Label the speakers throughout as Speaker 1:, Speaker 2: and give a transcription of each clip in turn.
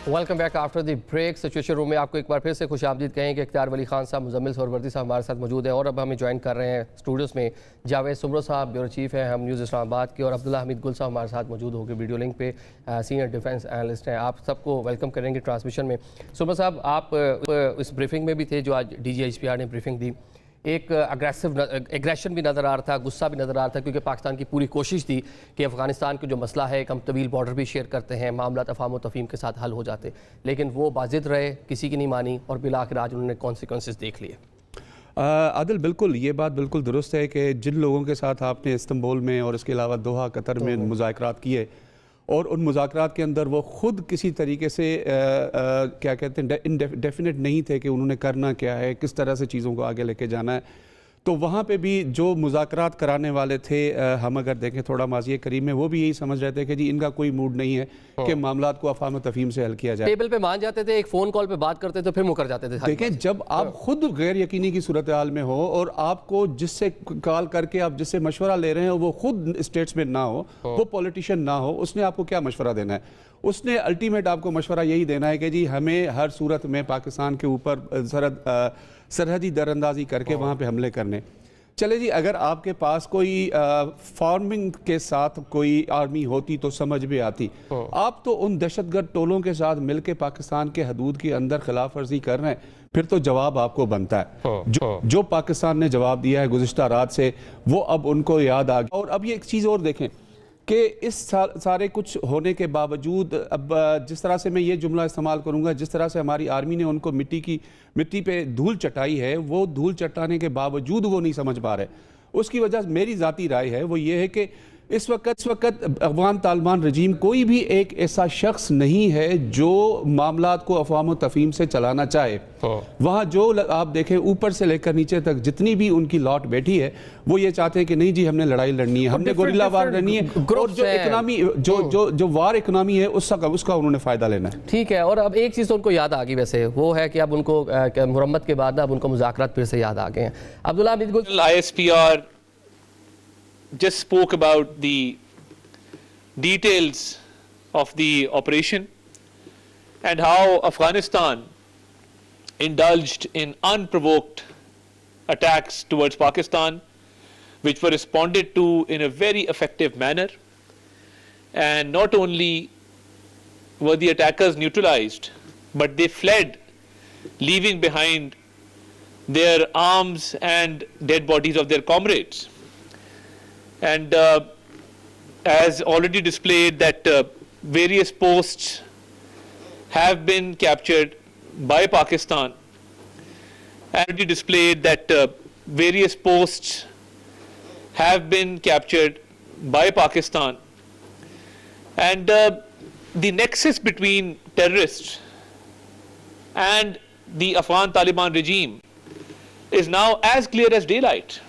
Speaker 1: Welcome back after the break. Situation room में आपको एक बार फिर से खुशामदीद कहें कि इख्तियार वली खान साहब, मुजम्मिल सोहरवर्दी साहब हमारे साथ मौजूद हैं और अब हमें ज्वाइन कर रहे हैं स्टूडियोज़ में जावेद सुमरो साहब, ब्यूरो चीफ हैं हम न्यूज़ इस्लामाबाद के, और अब्दुल्ला हमीद गुल साहब हमारे साथ मौजूद होकर वीडियो लिंक पे सीनियर डिफेंस एनालिस्ट हैं। आप सबको वेलकम करेंगे ट्रांसमिशन में। सुमरो साहब, आप इस ब्रीफिंग में भी थे जो आज DGHPR ने ब्रीफिंग दी। एक एग्रेशन भी नज़र आ रहा था, गुस्सा भी नज़र आ रहा था, क्योंकि पाकिस्तान की पूरी कोशिश थी कि अफ़गानिस्तान का जो मसला है, हम तवील बॉर्डर भी शेयर करते हैं, मामला तफाहम व तफ़हीम के साथ हल हो जाते, लेकिन वो बाजिद रहे, किसी की नहीं मानी और बिलाखिर आज उन्होंने कॉन्सिक्वेंसेस देख लिए।
Speaker 2: आदिल, बिल्कुल ये बात बिल्कुल दुरुस्त है कि जिन लोगों के साथ आपने इस्तांबुल में और इसके अलावा दोहा कतर में मुज़ाकरात किए और उन मुज़ाकरात के अंदर वो ख़ुद किसी तरीके से क्या कहते हैं इंडेफिनिट नहीं थे कि उन्होंने करना क्या है, किस तरह से चीज़ों को आगे लेके जाना है, तो वहाँ पे भी जो मुज़ाकरात कराने वाले थे, हम अगर देखें थोड़ा माज़ी करीब में, वो भी यही समझ रहे थे कि जी इनका कोई मूड नहीं है कि मामलात को अफ़ाम तफ़हीम से हल किया जाए।
Speaker 1: टेबल पे मान जाते थे, एक फ़ोन कॉल पे बात करते थे, फिर मुकर जाते थे।
Speaker 2: देखें, जब आप खुद गैर यकीनी की सूरत हाल में हो और आपको जिससे कॉल करके आप जिससे मशवरा ले रहे हैं वो खुद स्टेट्समैन ना हो, वो पॉलिटिशियन ना हो, उसने आपको क्या मशवरा देना है? उसने अल्टीमेट आपको मशवरा यही देना है कि जी हमें हर सूरत में पाकिस्तान के ऊपर सरहदी दरअंदाजी करके वहाँ पे हमले करने। चले जी, अगर आपके पास कोई फार्मिंग के साथ कोई आर्मी होती तो समझ भी आती। आप तो उन दहशतगर्द टोलों के साथ मिलकर पाकिस्तान के हदूद के अंदर खिलाफ वर्जी कर रहे हैं, फिर तो जवाब आपको बनता है। जो पाकिस्तान ने जवाब दिया है गुज़िश्ता रात से, वो अब उनको याद आ गया। और अब ये एक चीज़ और देखें कि इस सारे कुछ होने के बावजूद, अब जिस तरह से मैं ये जुमला इस्तेमाल करूंगा, जिस तरह से हमारी आर्मी ने उनको मिट्टी पे धूल चटाई है, वो धूल चटाने के बावजूद वो नहीं समझ पा रहे। उसकी वजह मेरी ज़ाती राय है वो ये है कि इस वक्त अफगान तालिबान रजीम कोई भी एक ऐसा शख्स नहीं है जो मामलात को अफ़वाम तफ़हीम से चलाना चाहे। वहाँ जो आप देखें ऊपर से लेकर नीचे तक जितनी भी उनकी लॉट बैठी है, वो ये चाहते हैं कि नहीं जी हमने लड़ाई लड़नी है, हमने गोरिल्ला वार लड़नी है, और जो इकनॉमी जो वार इकनॉमी है उसका उन्होंने फ़ायदा लेना है।
Speaker 1: ठीक है, और अब एक चीज़ तो उनको याद आ गई वैसे, वो है कि अब उनको मुरम्मत के बाद अब उनको मुज़ाकरात फिर से याद आ गए हैं। Abdullah
Speaker 3: ISPR just spoke about the details of the operation and how Afghanistan indulged in unprovoked attacks towards Pakistan, which were responded to in a very effective manner. And not only were the attackers neutralized, but they fled, leaving behind their arms and dead bodies of their comrades. And as already displayed that various posts have been captured by Pakistan, already displayed that various posts have been captured by Pakistan, and the nexus between terrorists and the Afghan Taliban regime is now as clear as daylight.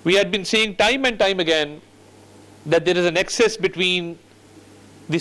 Speaker 3: We had been saying time and time again that there is a nexus between the